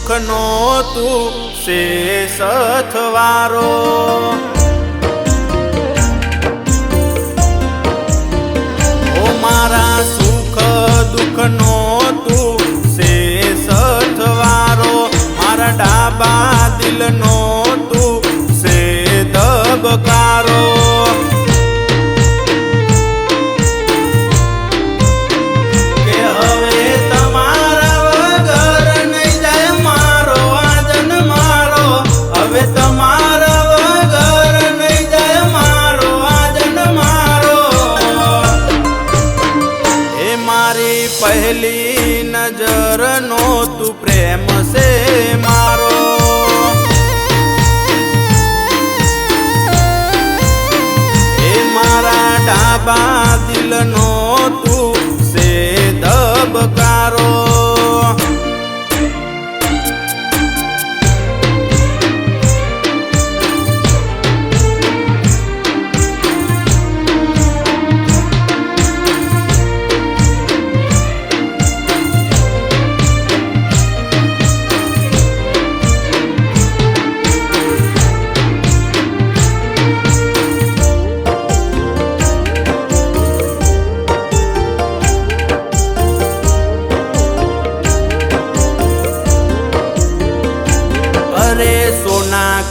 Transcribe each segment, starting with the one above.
દુઃખનો તું શેષ થવારો। ઓ મારા સુખ દુઃખનો તું શેષ થવારો, મારા ડાબા દિલનો તું સે દબકારો। पहली नजर नो तू प्रेम से मारो, ए मारा डाबा दिल नो तू से दबकारो।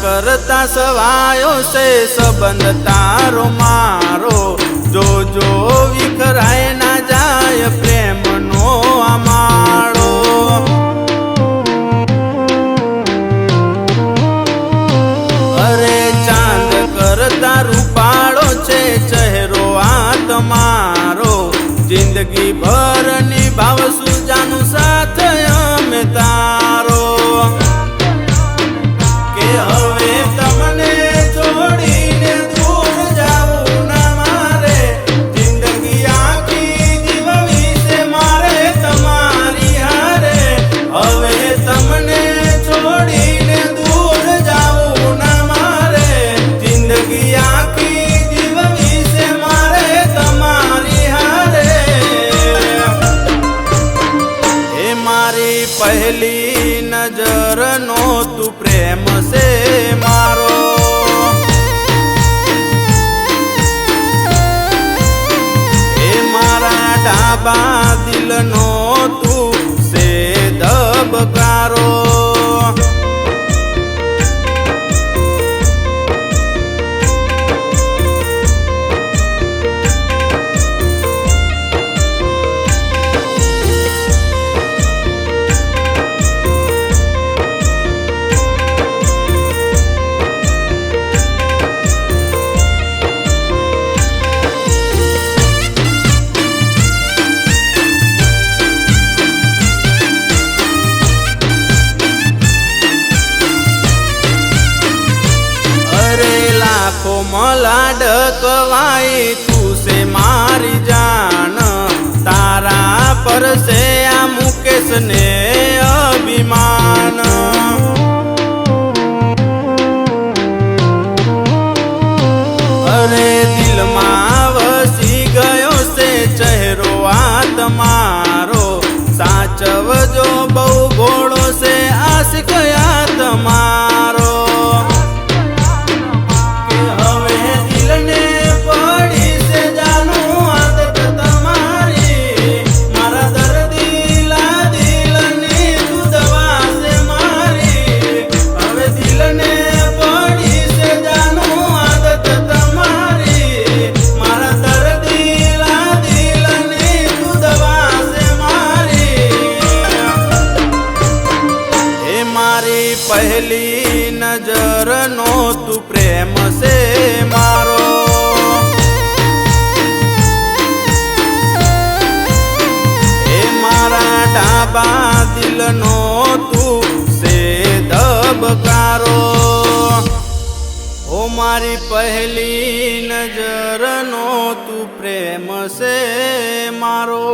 करता सवायो से संबंध तारो मारो, जो जो विखराय ना जाय प्रेम नो अमाड़ो। अरे चांद करता रूपाड़ो छे चेहरो आ तमारो, जिंदगी भर निभावसु जानू साथ अमे तारो। पहली नजर नो तू प्रेम से मारो, ए मारा डाबा दिल नो तू से दबकारो। मला डकवाई तू से मारी जान, तारा पर से आ मुकेश ने अभिमान। अरे दिल में वसी गयो से चेहरो आ तमारो, साचव जो बहु भोळो से आशिक आ तमारो। पहली नजर नो तू प्रेम से मारो, ए मारा डाबा दिल नो तू से दबकारो। ओ मारी पहली नजर नो तू प्रेम से मारो।